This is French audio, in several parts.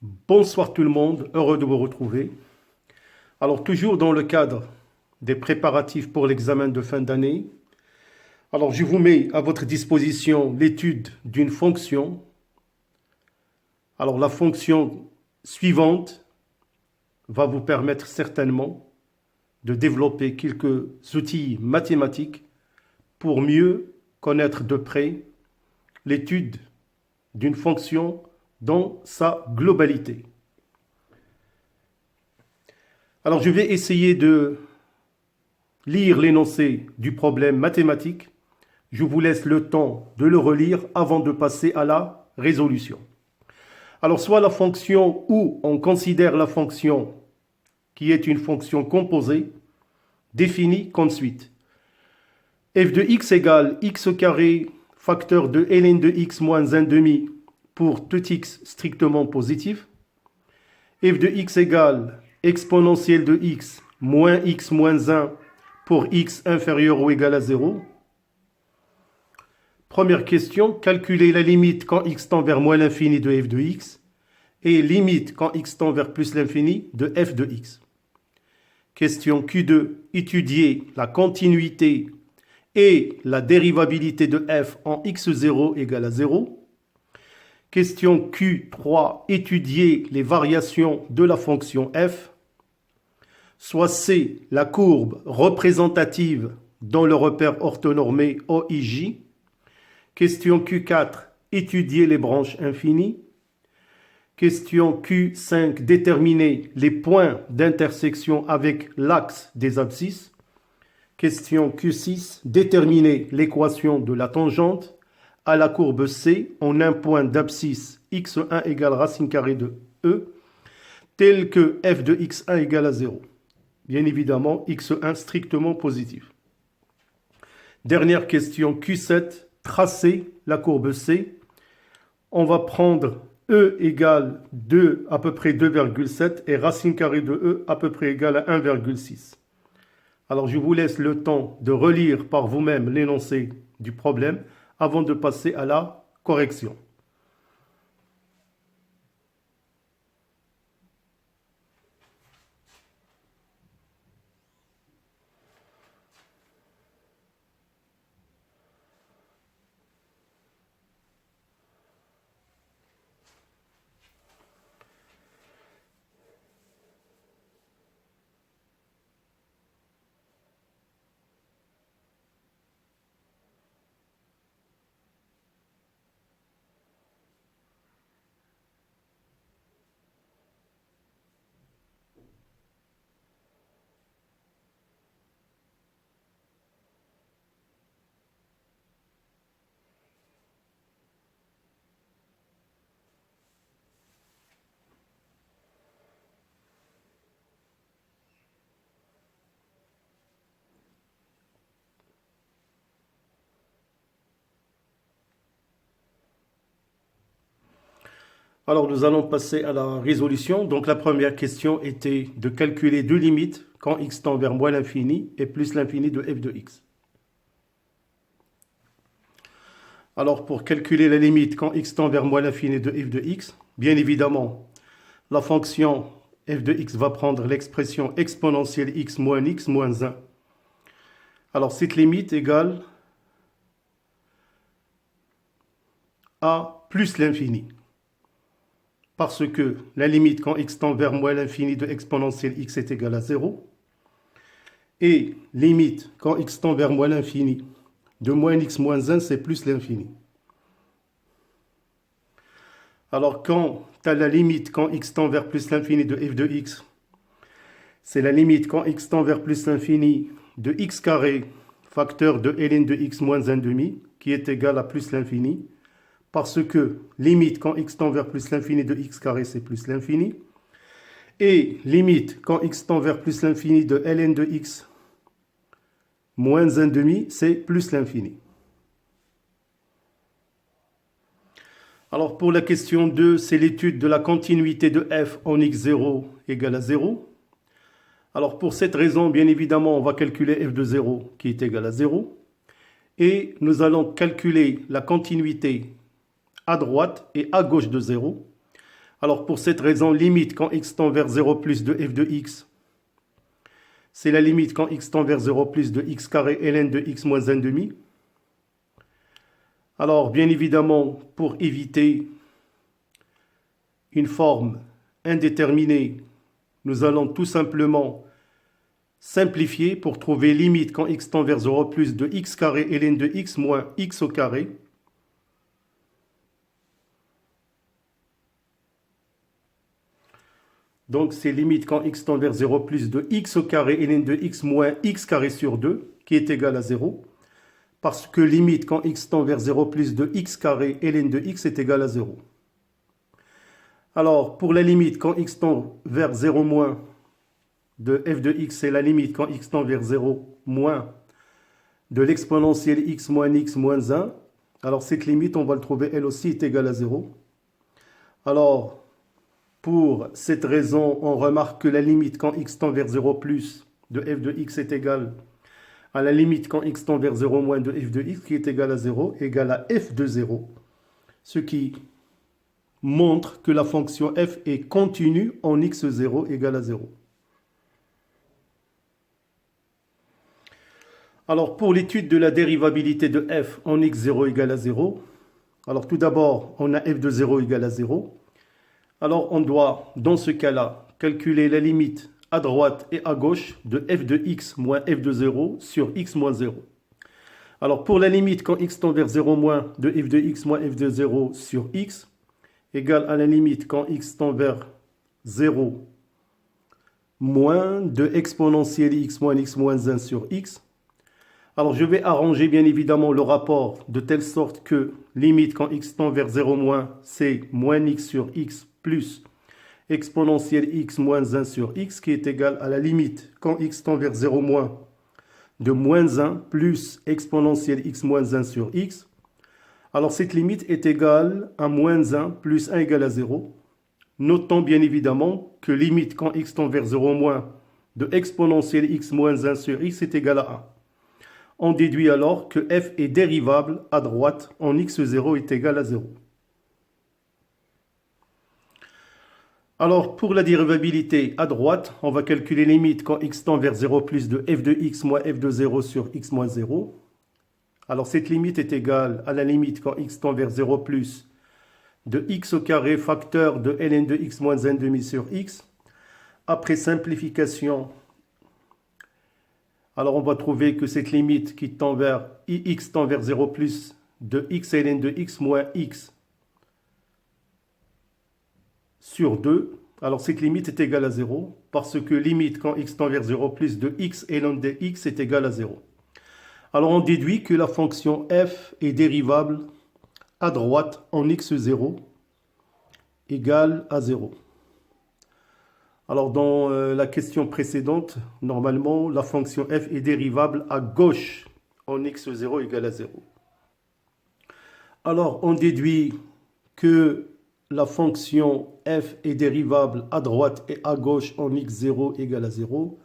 Bonsoir tout le monde, heureux de vous retrouver. Alors toujours dans le cadre des préparatifs pour l'examen de fin d'année, alors je vous mets à votre disposition l'étude d'une fonction. Alors la fonction suivante va vous permettre certainement de développer quelques outils mathématiques pour mieux connaître de près l'étude d'une fonction dans sa globalité. Alors je vais essayer de lire l'énoncé du problème mathématique. Je vous laisse le temps de le relire avant de passer à la résolution. Alors soit la fonction où on considère la fonction qui est une fonction composée définie comme suit. F de x égale x carré facteur de ln de x moins 1 demi pour tout x strictement positif. F de x égale exponentielle de x moins 1 pour x inférieur ou égal à 0. Première question, calculer la limite quand x tend vers moins l'infini de f de x et limite quand x tend vers plus l'infini de f de x. Question Q2, étudier la continuité et la dérivabilité de f en x0 égale à 0. Question Q3, étudier les variations de la fonction f. Soit C, la courbe représentative dans le repère orthonormé OIJ. Question Q4, étudier les branches infinies. Question Q5, déterminer les points d'intersection avec l'axe des abscisses. Question Q6, déterminer l'équation de la tangente à la courbe C en un point d'abscisse x1 égale racine carrée de E, tel que f de x1 égale à 0. Bien évidemment, x1 strictement positif. Dernière question Q7, tracer la courbe C. On va prendre E égale 2, à peu près 2,7 et racine carrée de E à peu près égale à 1,6. Alors je vous laisse le temps de relire par vous-même l'énoncé du problème avant de passer à la correction. Alors nous allons passer à la résolution. Donc la première question était de calculer deux limites quand x tend vers moins l'infini et plus l'infini de f de x. Alors pour calculer la limite quand x tend vers moins l'infini de f de x, bien évidemment, la fonction f de x va prendre l'expression exponentielle x moins 1. Alors cette limite égale à plus l'infini. Parce que la limite quand x tend vers moins l'infini de exponentielle x est égale à 0. Et limite quand x tend vers moins l'infini de moins x moins 1, c'est plus l'infini. Alors quant à la limite quand x tend vers plus l'infini de f de x, c'est la limite quand x tend vers plus l'infini de x carré facteur de ln de x moins 1 demi qui est égal à plus l'infini. Parce que limite quand x tend vers plus l'infini de x carré, c'est plus l'infini. Et limite quand x tend vers plus l'infini de ln de x moins 1 demi, c'est plus l'infini. Alors pour la question 2, c'est l'étude de la continuité de f en x0 égale à 0. Alors pour cette raison, bien évidemment, on va calculer f de 0 qui est égal à 0. Et nous allons calculer la continuité à droite et à gauche de 0. Alors pour cette raison, limite quand x tend vers 0 plus de f de x, c'est la limite quand x tend vers 0 plus de x carré ln de x moins 1 demi. Alors bien évidemment, pour éviter une forme indéterminée, nous allons tout simplement simplifier pour trouver limite quand x tend vers 0 plus de x carré ln de x moins x au carré. Donc c'est limite quand x tend vers 0 plus de x au carré ln de x moins x carré sur 2 qui est égal à 0. Parce que limite quand x tend vers 0 plus de x carré ln de x est égal à 0. Alors pour la limite quand x tend vers 0 moins de f de x, c'est la limite quand x tend vers 0 moins de l'exponentielle x moins 1. Alors cette limite, on va le trouver, elle aussi est égale à 0. Alors, pour cette raison, on remarque que la limite quand x tend vers 0 plus de f de x est égale à la limite quand x tend vers 0 moins de f de x qui est égale à 0, égale à f de 0. Ce qui montre que la fonction f est continue en x0 égale à 0. Alors, pour l'étude de la dérivabilité de f en x0 égale à 0, alors tout d'abord, on a f de 0 égale à 0. Alors, on doit, dans ce cas-là, calculer la limite à droite et à gauche de f de x moins f de 0 sur x moins 0. Alors, pour la limite quand x tend vers 0 moins de f de x moins f de 0 sur x, égale à la limite quand x tend vers 0 moins de exponentielle x moins 1 sur x. Alors je vais arranger bien évidemment le rapport de telle sorte que limite quand x tend vers 0 moins, c'est moins x sur x plus exponentielle x moins 1 sur x qui est égal à la limite quand x tend vers 0 moins de moins 1 plus exponentielle x moins 1 sur x. Alors cette limite est égale à moins 1 plus 1 égale à 0. Notons bien évidemment que limite quand x tend vers 0 moins de exponentielle x moins 1 sur x est égal à 1. On déduit alors que f est dérivable à droite en x0 est égal à 0. Alors, pour la dérivabilité à droite, on va calculer limite quand x tend vers 0 plus de f de x moins f de 0 sur x moins 0. Alors, cette limite est égale à la limite quand x tend vers 0 plus de x au carré facteur de ln de x moins 1 demi sur x. Après simplification, alors on va trouver que cette limite qui tend vers ix tend vers 0 plus de x ln de x moins x sur 2. Alors cette limite est égale à 0 parce que limite quand x tend vers 0 plus de x ln de x est égale à 0. Alors on déduit que la fonction f est dérivable à droite en x0 égale à 0. Alors dans la question précédente, normalement, la fonction f est dérivable à gauche en x0 égale à 0. Alors on déduit que la fonction f est dérivable à droite et à gauche en x0 égale à 0.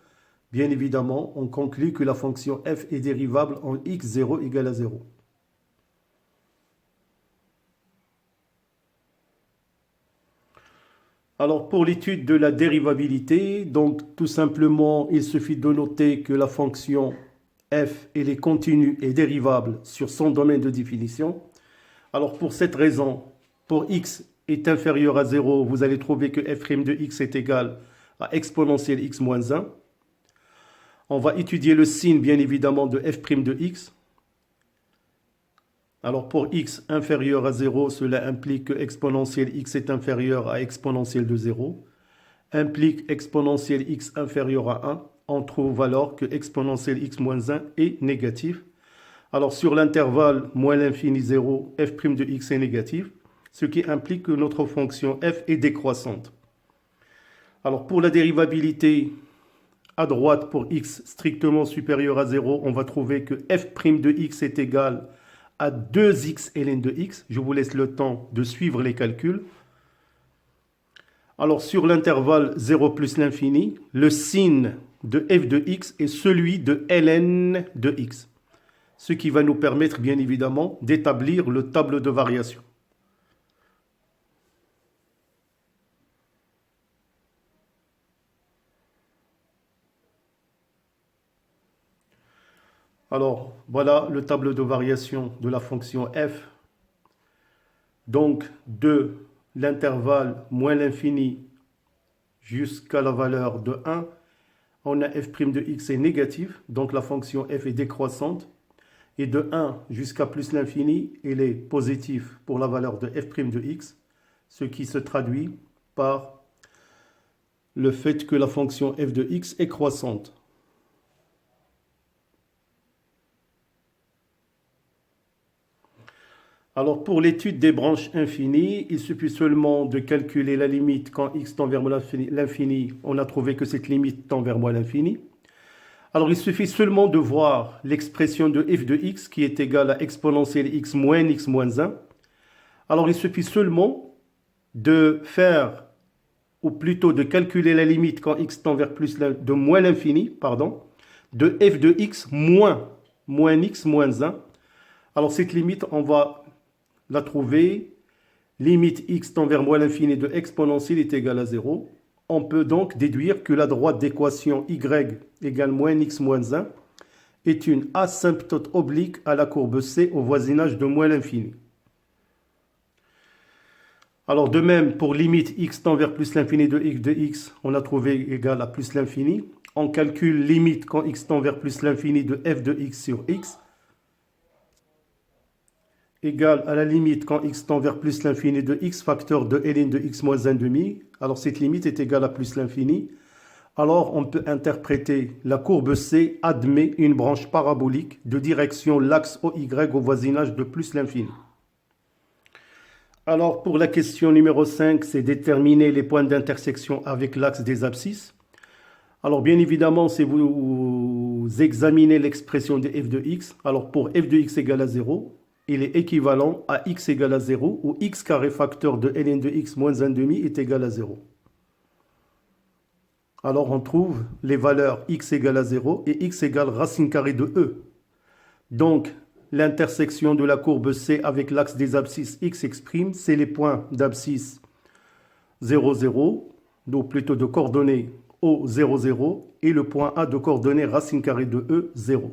Bien évidemment, on conclut que la fonction f est dérivable en x0 égale à 0. Alors pour l'étude de la dérivabilité, donc tout simplement il suffit de noter que la fonction f elle est continue et dérivable sur son domaine de définition. Alors pour cette raison, pour x est inférieur à 0, vous allez trouver que f' de x est égal à exponentielle x moins 1. On va étudier le signe bien évidemment de f' de x. Alors pour x inférieur à 0, cela implique que exponentielle x est inférieur à exponentielle de 0. Implique exponentielle x inférieur à 1. On trouve alors que exponentielle x moins 1 est négatif. Alors sur l'intervalle moins l'infini 0, f' de x est négatif, ce qui implique que notre fonction f est décroissante. Alors pour la dérivabilité à droite pour x strictement supérieur à 0, on va trouver que f' de x est égal à 2x ln de x. Je vous laisse le temps de suivre les calculs. Alors sur l'intervalle 0 plus l'infini, le signe de f de x est celui de ln de x. Ce qui va nous permettre bien évidemment d'établir le tableau de variation. Alors, voilà le tableau de variation de la fonction f. Donc, de l'intervalle moins l'infini jusqu'à la valeur de 1, on a f' de x est négatif, donc la fonction f est décroissante. Et de 1 jusqu'à plus l'infini, elle est positive pour la valeur de f' de x, ce qui se traduit par le fait que la fonction f de x est croissante. Alors pour l'étude des branches infinies, il suffit seulement de calculer la limite quand x tend vers l'infini. On a trouvé que cette limite tend vers moins l'infini. Alors il suffit seulement de voir l'expression de f de x qui est égale à exponentielle x moins 1. Alors il suffit seulement de faire, ou plutôt de calculer la limite quand x tend vers de moins l'infini, de f de x moins x moins 1. Alors cette limite, on va la trouver. Limite x tend vers moins l'infini de exponentielle est égale à 0. On peut donc déduire que la droite d'équation y égale moins x moins 1 est une asymptote oblique à la courbe C au voisinage de moins l'infini. Alors de même, pour limite x tend vers plus l'infini de x, on a trouvé égal à plus l'infini. On calcule limite quand x tend vers plus l'infini de f de x sur x égale à la limite quand x tend vers plus l'infini de x facteur de ln de x moins 1 demi. Alors cette limite est égale à plus l'infini. Alors on peut interpréter la courbe C admet une branche parabolique de direction l'axe OY au voisinage de plus l'infini. Alors pour la question numéro 5, c'est déterminer les points d'intersection avec l'axe des abscisses. Alors bien évidemment, si vous examinez l'expression de f de x, alors pour f de x égale à 0, il est équivalent à x égale à 0, où x carré facteur de ln de x moins 1 demi est égal à 0. Alors on trouve les valeurs x égale à 0 et x égale racine carrée de e. Donc l'intersection de la courbe C avec l'axe des abscisses x exprime, c'est les points d'abscisse 0, 0, donc plutôt de coordonnées O 0, 0, et le point A de coordonnées racine carrée de E 0.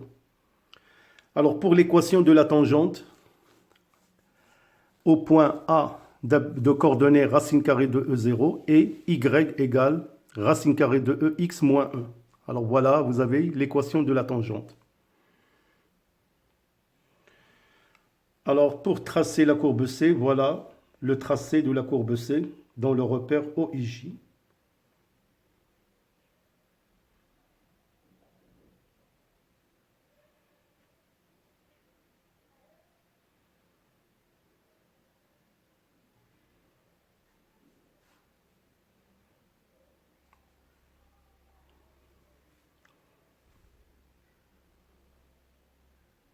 Alors pour l'équation de la tangente, au point A de coordonnées racine carrée de E0 et y égale racine carrée de E x moins 1. Alors voilà, vous avez l'équation de la tangente. Alors pour tracer la courbe C, voilà le tracé de la courbe C dans le repère OIJ.